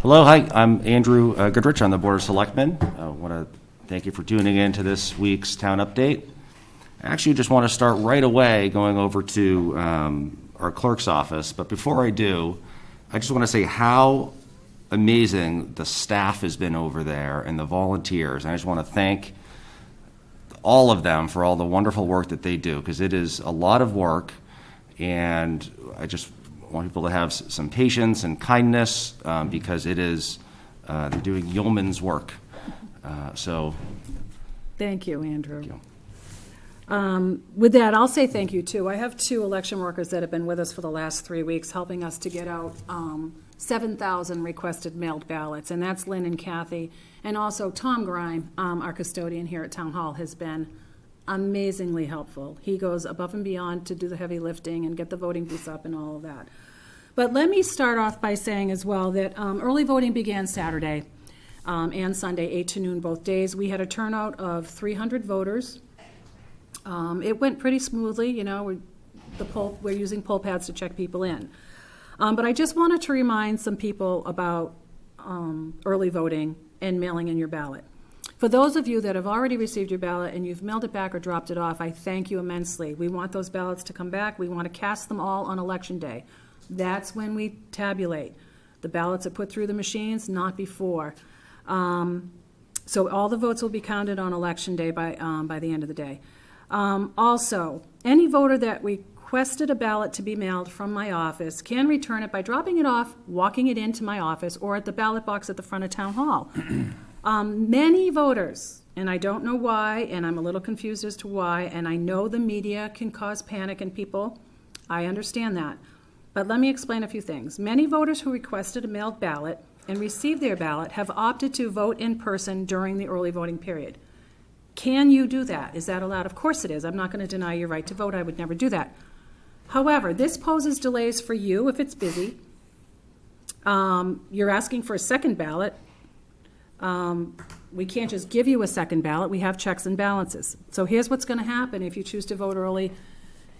Hello, hi, I'm Andrew Goodrich on the Board of Selectmen. I want to thank you for tuning in to this week's town update. I actually just want to start right away going over to our clerk's office, but before I do, I just want to say how amazing the staff has been over there and the volunteers. And I just want to thank all of them for all the wonderful work that they do, because it is a lot of work, and I just want people to have some patience and kindness because it is, they're doing yeoman's work. So. Thank you, Andrew. Thank you. With that, I'll say thank you, too. I have 2 election workers that have been with us for the last 3 weeks, helping us to get out 7,000 requested mailed ballots, and that's Lynn and Kathy. And also Tom Grime, our custodian here at Town Hall, has been amazingly helpful. He goes above and beyond to do the heavy lifting and get the voting booths up and all of that. But let me start off by saying as well that early voting began Saturday and Sunday, 8 to noon both days. We had a turnout of 300 voters. It went pretty smoothly. You know, we're using poll pads to check people in. But I just wanted to remind some people about early voting and mailing in your ballot. For those of you that have already received your ballot and you've mailed it back or dropped it off, I thank you immensely. We want those ballots to come back. We want to cast them all on Election Day. That's when we tabulate. The ballots are put through the machines, not before. So all the votes will be counted on Election Day by the end of the day. Also, any voter that requested a ballot to be mailed from my office can return it by dropping it off, walking it into my office, or at the ballot box at the front of Town Hall. Many voters, and I don't know why, and I'm a little confused as to why, and I know the media can cause panic in people. I understand that. But let me explain a few things. Many voters who requested a mailed ballot and received their ballot have opted to vote in person during the early voting period. Can you do that? Is that allowed? Of course it is. I'm not going to deny your right to vote. I would never do that. However, this poses delays for you if it's busy. You're asking for a second ballot. We can't just give you a second ballot. We have checks and balances. So here's what's going to happen if you choose to vote early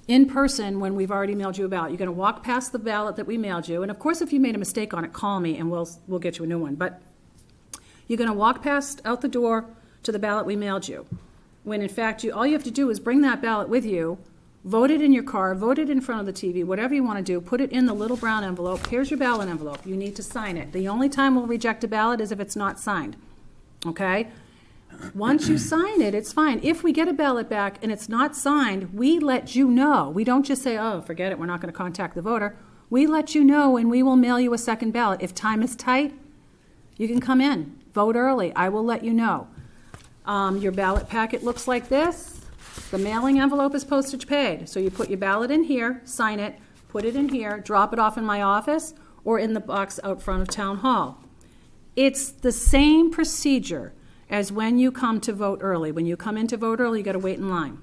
in person when we've already mailed you a ballot. You're going to walk past the ballot that we mailed you. And of course, if you made a mistake on it, call me and we'll get you a new one. But you're going to walk past out the door to the ballot we mailed you, when in fact all you have to do is bring that ballot with you, vote it in your car, vote it in front of the TV, whatever you want to do, put it in the little brown envelope. Here's your ballot envelope. You need to sign it. The only time we'll reject a ballot is if it's not signed, okay? Once you sign it, it's fine. If we get a ballot back and it's not signed, we let you know. We don't just say, oh, forget it, we're not going to contact the voter. We let you know and we will mail you a second ballot. If time is tight, you can come in, vote early. I will let you know. Your ballot packet looks like this. The mailing envelope is postage paid. So you put your ballot in here, sign it, put it in here, drop it off in my office or in the box out front of Town Hall. It's the same procedure as when you come to vote early. When you come in to vote early, you got to wait in line.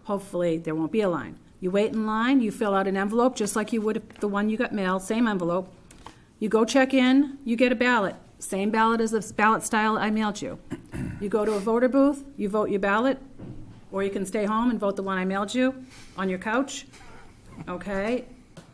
Hopefully there won't be a line. You wait in line, you fill out an envelope just like you would if the one you got mailed, same envelope. You go check in, you get a ballot. Same ballot as the ballot style I mailed you. You go to a voter booth, you vote your ballot, or you can stay home and vote the one I mailed you on your couch, okay?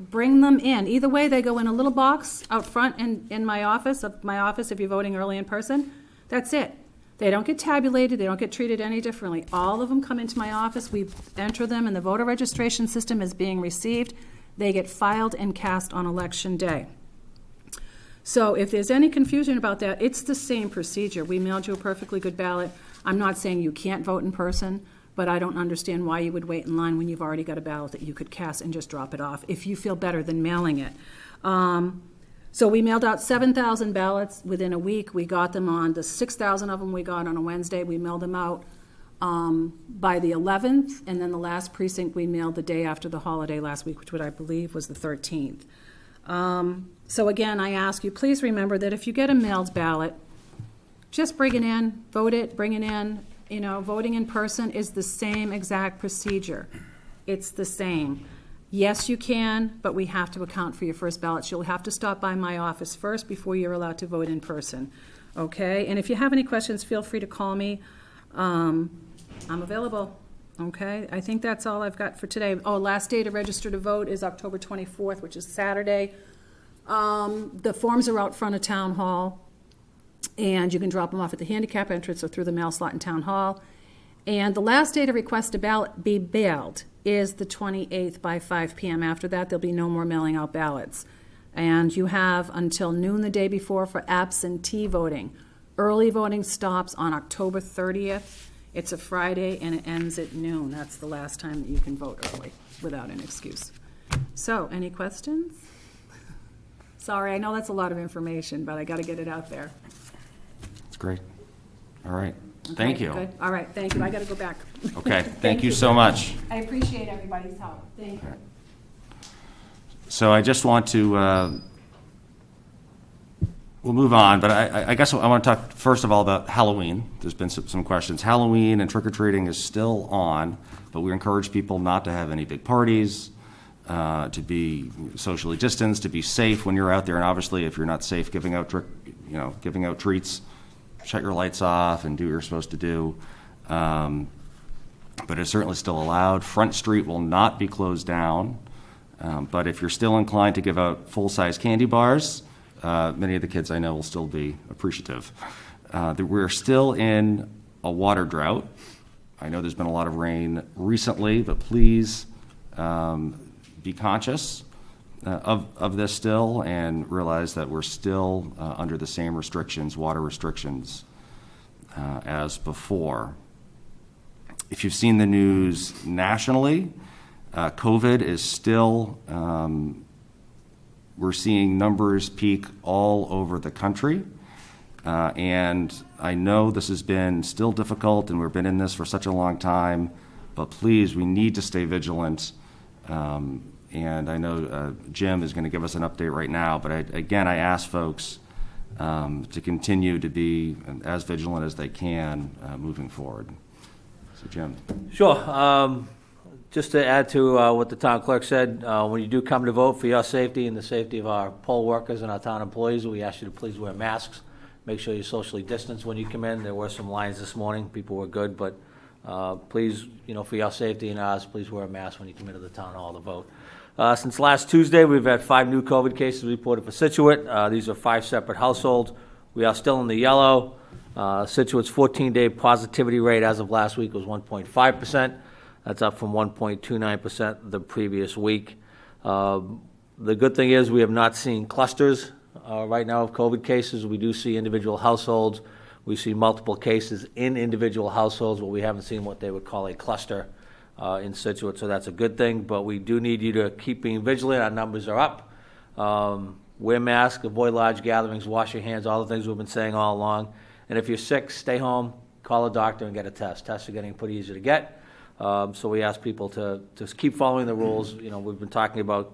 Bring them in. Either way, they go in a little box out front in my office if you're voting early in person. That's it. They don't get tabulated. They don't get treated any differently. All of them come into my office. We enter them in the voter registration system as being received. They get filed and cast on Election Day. So if there's any confusion about that, it's the same procedure. We mailed you a perfectly good ballot. I'm not saying you can't vote in person, but I don't understand why you would wait in line when you've already got a ballot that you could cast and just drop it off if you feel better than mailing it. So we mailed out 7,000 ballots within a week. We got them on, the 6,000 of them we got on a Wednesday. We mailed them out by the 11th, and then the last precinct we mailed the day after the holiday last week, which I believe was the 13th. So again, I ask you, please remember that if you get a mailed ballot, just bring it in, vote it, bring it in. You know, voting in person is the same exact procedure. It's the same. Yes, you can, but we have to account for your first ballots. You'll have to stop by my office first before you're allowed to vote in person, okay? And if you have any questions, feel free to call me. I'm available, okay? I think that's all I've got for today. Oh, last day to register to vote is October 24th, which is Saturday. The forms are out front of Town Hall, and you can drop them off at the handicap entrance or through the mail slot in Town Hall. And the last day to request a ballot be mailed is the 28th by 5 p.m. After that, there'll be no more mailing out ballots. And you have until noon the day before for absentee voting. Early voting stops on October 30th. It's a Friday, and it ends at noon. That's the last time that you can vote early without an excuse. So, any questions? Sorry, I know that's a lot of information, but I got to get it out there. That's great. All right. Thank you. Good. All right, thank you. I got to go back. Okay, thank you so much. I appreciate everybody's help. Thank you. So I just want to, we'll move on, but I guess I want to talk first of all about Halloween. There's been some questions. Halloween and trick-or-treating is still on, but we encourage people not to have any big parties, to be socially distanced, to be safe when you're out there, and obviously if you're not safe giving out treats, shut your lights off and do what you're supposed to do. But it's certainly still allowed. Front Street will not be closed down. But if you're still inclined to give out full-size candy bars, many of the kids I know will still be appreciative. We're still in a water drought. I know there's been a lot of rain recently, but please be conscious of this still and realize that we're still under the same restrictions, water restrictions, as before. If you've seen the news nationally, COVID is still, we're seeing numbers peak all over the country. And I know this has been still difficult and we've been in this for such a long time, but please, we need to stay vigilant. And I know Jim is going to give us an update right now, but I ask folks to continue to be as vigilant as they can moving forward. So Jim. Sure. Just to add to what the town clerk said, when you do come to vote, for your safety and the safety of our poll workers and our town employees, we ask you to please wear masks. Make sure you're socially distanced when you come in. There were some lines this morning. People were good, but please, for your safety and ours, please wear a mask when you come into the town hall to vote. Since last Tuesday, we've had 5 new COVID cases reported for Scituate. These are 5 separate households. We are still in the yellow. Scituate's 14-day positivity rate as of last week was 1.5%. That's up from 1.29% the previous week. The good thing is we have not seen clusters right now of COVID cases. We do see individual households. We see multiple cases in individual households, but we haven't seen what they would call a cluster in Scituate, so that's a good thing. But we do need you to keep being vigilant. Our numbers are up. Wear masks, avoid large gatherings, wash your hands, all the things we've been saying all along. And if you're sick, stay home, call a doctor and get a test. Tests are getting pretty easy to get. So we ask people to keep following the rules. We've been talking about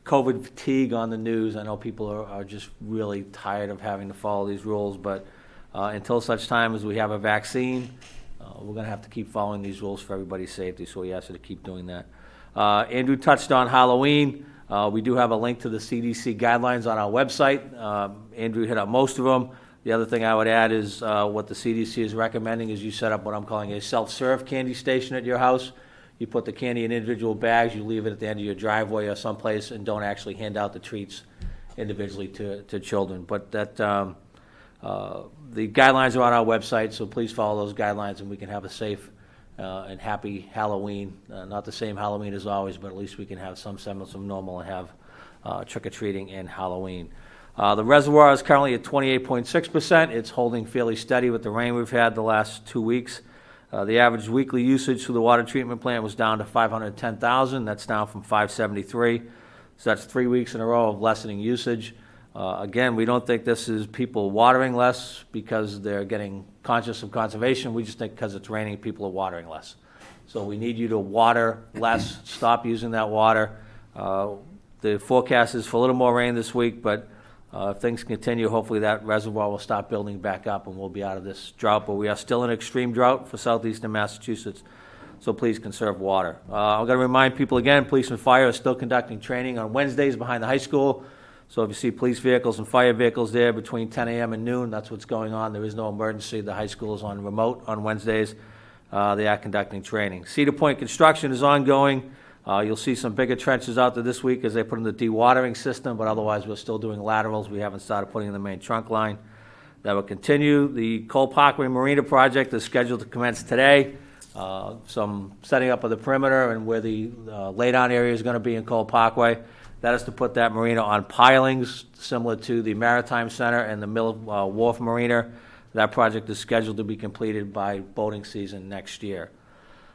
COVID fatigue on the news. I know people are just really tired of having to follow these rules, but until such time as we have a vaccine, we're going to have to keep following these rules for everybody's safety, so we ask you to keep doing that. Andrew touched on Halloween. We do have a link to the CDC guidelines on our website. Andrew hit up most of them. The other thing I would add is what the CDC is recommending is you set up what I'm calling a self-serve candy station at your house. You put the candy in individual bags, you leave it at the end of your driveway or someplace, and don't actually hand out the treats individually to children. But that the guidelines are on our website, so please follow those guidelines and we can have a safe and happy Halloween. Not the same Halloween as always, but at least we can have some semblance of normal and have trick-or-treating and Halloween. The reservoir is currently at 28.6%. It's holding fairly steady with the rain we've had the last 2 weeks. The average weekly usage through the water treatment plant was down to 510,000. That's down from 573. So that's 3 weeks in a row of lessening usage. Again, we don't think this is people watering less because they're getting conscious of conservation. We just think because it's raining, people are watering less. So we need you to water less, stop using that water. The forecast is for a little more rain this week, but if things continue, hopefully that reservoir will stop building back up and we'll be out of this drought. But we are still in extreme drought for southeastern Massachusetts, so please conserve water. I'm going to remind people again, police and fire are still conducting training on Wednesdays behind the high school. So if you see police vehicles and fire vehicles there between 10 a.m. and noon, that's what's going on. There is no emergency. The high school is on remote on Wednesdays. They are conducting training. Cedar Point construction is ongoing. You'll see some bigger trenches out there this week as they put in the dewatering system, but otherwise we're still doing laterals. We haven't started putting in the main trunk line. That will continue. The Cole Parkway Marina project is scheduled to commence today. Some setting up of the perimeter and where the laydown area is going to be in Cole Parkway. That is to put that marina on pilings, similar to the Maritime Center and the Mill Wharf Marina. That project is scheduled to be completed by boating season next year.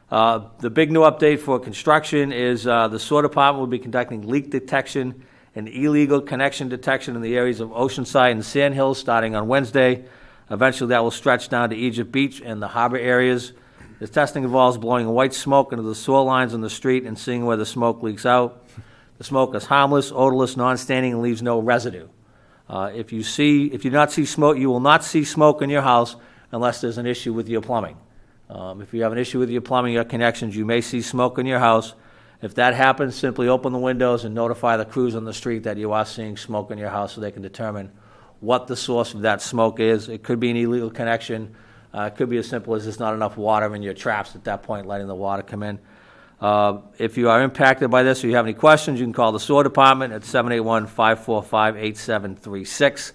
The big new update for construction is the sewer department will be conducting leak detection and illegal connection detection in the areas of Oceanside and Sand Hills starting on Wednesday. Eventually, that will stretch down to Egypt Beach and the harbor areas. The testing involves blowing white smoke into the sewer lines on the street and seeing where the smoke leaks out. The smoke is harmless, odorless, non-standing, and leaves no residue. If you do not see smoke, you will not see smoke in your house unless there's an issue with your plumbing. If you have an issue with your plumbing, your connections, you may see smoke in your house. If that happens, simply open the windows and notify the crews on the street that you are seeing smoke in your house so they can determine what the source of that smoke is. It could be an illegal connection. It could be as simple as there's not enough water in your traps at that point, letting the water come in. If you are impacted by this or you have any questions, you can call the sewer department at 781-545-8736.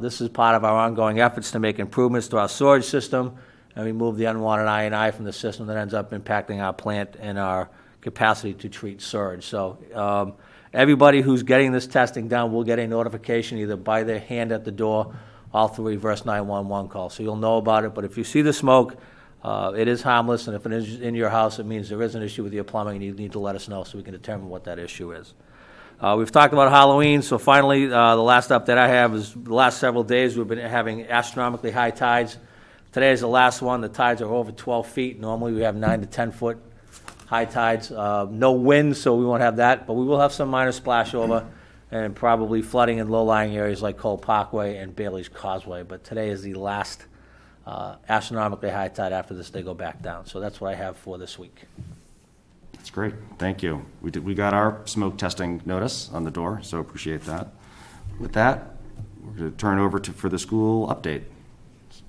This is part of our ongoing efforts to make improvements to our storage system and remove the unwanted I&I from the system that ends up impacting our plant and our capacity to treat surge. So everybody who's getting this testing done will get a notification either by their hand at the door or through a reverse 911 call. So you'll know about it, but if you see the smoke, it is harmless, and if it is in your house, it means there is an issue with your plumbing, and you need to let us know so we can determine what that issue is. We've talked about Halloween, so finally, the last update I have is the last several days we've been having astronomically high tides. Today is the last one. The tides are over 12 feet. Normally we have 9 to 10 foot high tides. No wind, so we won't have that, but we will have some minor splash over and probably flooding in low-lying areas like Cole Parkway and Bailey's Causeway. But today is the last astronomically high tide. After this, they go back down. So that's what I have for this week. That's great. Thank you. We got our smoke testing notice on the door, so appreciate that. With that, we're going to turn over for the school update.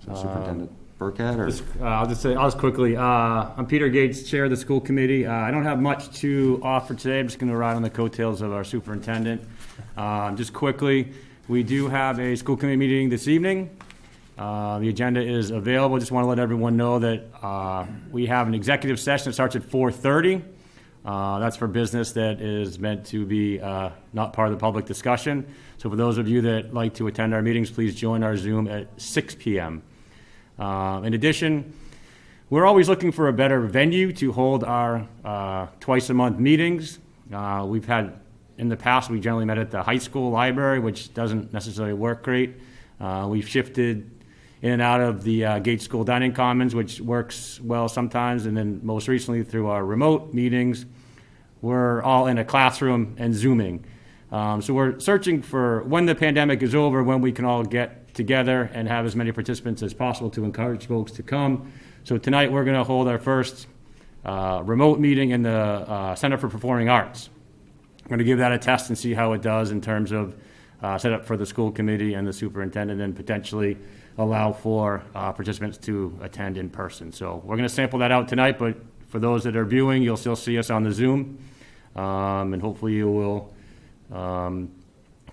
So Superintendent Burkhead, or I'll just quickly. I'm Peter Gates, Chair of the School Committee. I don't have much to offer today. I'm just going to ride on the coattails of our superintendent. Just quickly, we do have a school committee meeting this evening. The agenda is available. Just want to let everyone know that we have an executive session that starts at 4:30. That's for business that is meant to be not part of the public discussion. So for those of you that like to attend our meetings, please join our Zoom at 6 p.m. In addition, we're always looking for a better venue to hold our twice-a-month meetings. We've had, in the past, we generally met at the high school library, which doesn't necessarily work great. We've shifted in and out of the Gates School Dining Commons, which works well sometimes, and then most recently through our remote meetings, we're all in a classroom and Zooming. So we're searching for when the pandemic is over, when we can all get together and have as many participants as possible to encourage folks to come. So tonight we're going to hold our first remote meeting in the Center for Performing Arts. I'm going to give that a test and see how it does in terms of setup for the school committee and the superintendent, and potentially allow for participants to attend in person. So we're going to sample that out tonight, but for those that are viewing, you'll still see us on the Zoom, and hopefully you will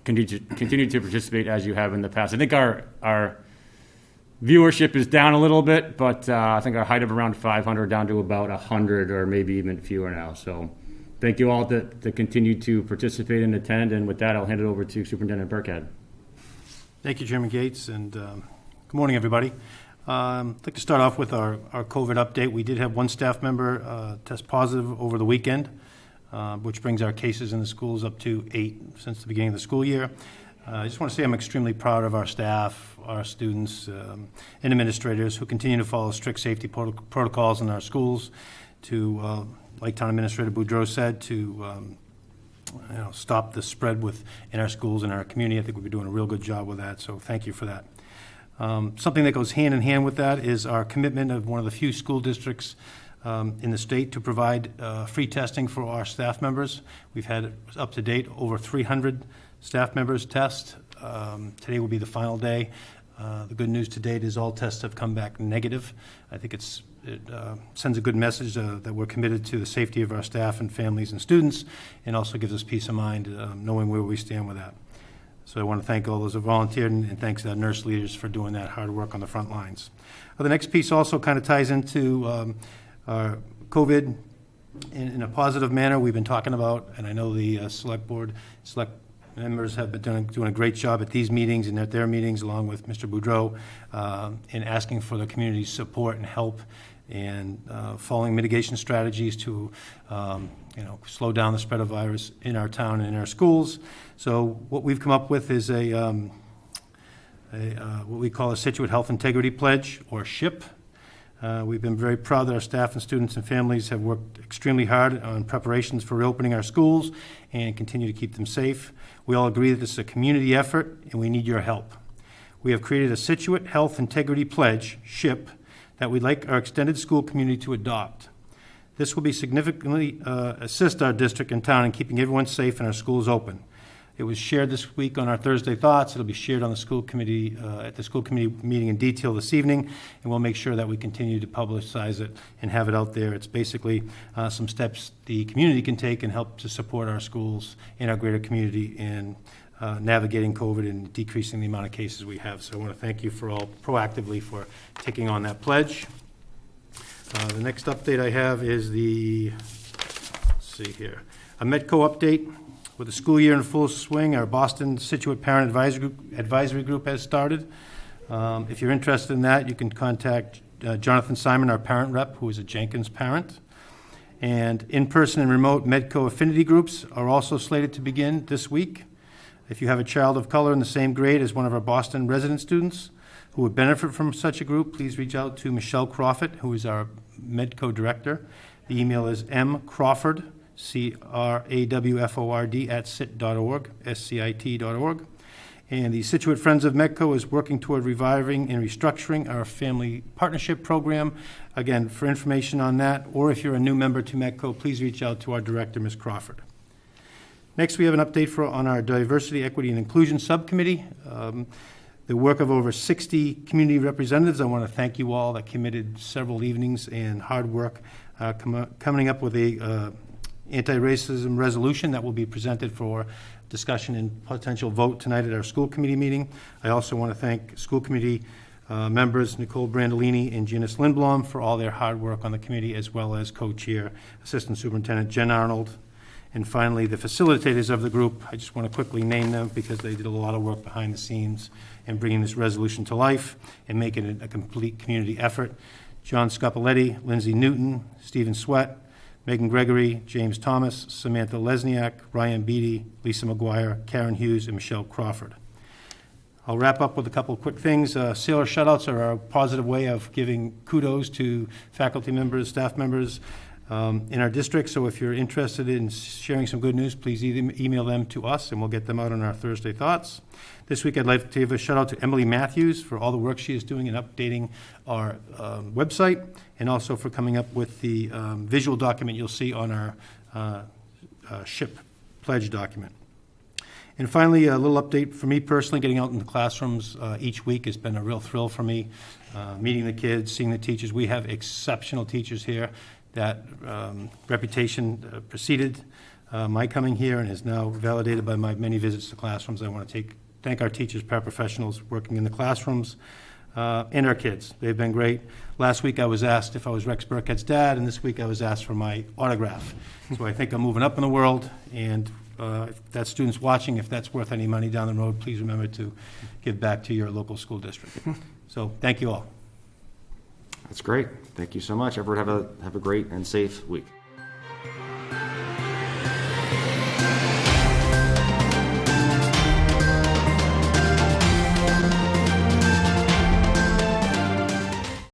continue to participate as you have in the past. I think our viewership is down a little bit, but I think our height of around 500 down to about 100 or maybe even fewer now. So thank you all that continue to participate and attend, and with that, I'll hand it over to Superintendent Burkhead. Thank you, Chairman Gates, and good morning, everybody. I'd like to start off with our COVID update. We did have one staff member test positive over the weekend, which brings our cases in the schools up to 8 since the beginning of the school year. I just want to say I'm extremely proud of our staff, our students, and administrators who continue to follow strict safety protocols in our schools to, like Town Administrator Boudreau said, to stop the spread in our schools and our community. I think we've been doing a real good job with that, so thank you for that. Something that goes hand in hand with that is our commitment of one of the few school districts in the state to provide free testing for our staff members. We've had up to date over 300 staff members test. Today will be the final day. The good news to date is all tests have come back negative. I think it sends a good message that we're committed to the safety of our staff and families and students, and also gives us peace of mind knowing where we stand with that. So I want to thank all those who volunteered, and thanks to our nurse leaders for doing that hard work on the front lines. The next piece also kind of ties into our COVID in a positive manner. We've been talking about, and I know the select members have been doing a great job at these meetings and at their meetings, along with Mr. Boudreau, in asking for the community's support and help and following mitigation strategies to slow down the spread of virus in our town and in our schools. So what we've come up with is what we call a Scituate Health Integrity Pledge, or SHIP. We've been very proud that our staff and students and families have worked extremely hard on preparations for reopening our schools and continue to keep them safe. We all agree that this is a community effort and we need your help. We have created a Scituate Health Integrity Pledge, SHIP, that we'd like our extended school community to adopt. This will be significantly assist our district and town in keeping everyone safe and our schools open. It was shared this week on our Thursday Thoughts. It'll be shared on the school committee at the school committee meeting in detail this evening, and we'll make sure that we continue to publicize it and have it out there. It's basically some steps the community can take and help to support our schools and our greater community in navigating COVID and decreasing the amount of cases we have. So I want to thank you for all proactively for taking on that pledge. The next update I have is a Medco update. With the school year in full swing, our Boston Scituate Parent Advisory Group has started. If you're interested in that, you can contact Jonathan Simon, our parent rep, who is a Jenkins parent. And in-person and remote Medco affinity groups are also slated to begin this week. If you have a child of color in the same grade as one of our Boston resident students who would benefit from such a group, please reach out to Michelle Crawford, who is our Medco director. The email is mcrawford, CRAWFORD @scit.org, SCIT.org. And the Scituate Friends of Medco is working toward reviving and restructuring our family partnership program. Again, for information on that, or if you're a new member to Medco, please reach out to our director, Ms. Crawford. Next, we have an update on our Diversity, Equity, and Inclusion Subcommittee. The work of over 60 community representatives. I want to thank you all that committed several evenings and hard work coming up with a anti-racism resolution that will be presented for discussion and potential vote tonight at our school committee meeting. I also want to thank school committee members Nicole Brandolini and Janice Lindblom for all their hard work on the committee, as well as co-chair Assistant Superintendent Jen Arnold. And finally, the facilitators of the group. I just want to quickly name them because they did a lot of work behind the scenes in bringing this resolution to life and making it a complete community effort. John Scopoletti, Lindsay Newton, Stephen Sweat, Megan Gregory, James Thomas, Samantha Lesniak, Ryan Beatty, Lisa McGuire, Karen Hughes, and Michelle Crawford. I'll wrap up with a couple of quick things. Sailor shutouts are a positive way of giving kudos to faculty members, staff members in our district. So if you're interested in sharing some good news, please email them to us, and we'll get them out on our Thursday Thoughts. This week, I'd like to give a shout out to Emily Matthews for all the work she is doing in updating our website, and also for coming up with the visual document you'll see on our SHIP pledge document. And finally, a little update for me personally. Getting out in the classrooms each week has been a real thrill for me. Meeting the kids, seeing the teachers. We have exceptional teachers here. That reputation preceded my coming here and is now validated by my many visits to classrooms. I want to thank our teachers, paraprofessionals working in the classrooms, and our kids. They've been great. Last week I was asked if I was Rex Burkhead's dad, and this week I was asked for my autograph. So I think I'm moving up in the world, and if that student's watching, if that's worth any money down the road, please remember to give back to your local school district. So thank you all. That's great. Thank you so much. Everyone have a great and safe week.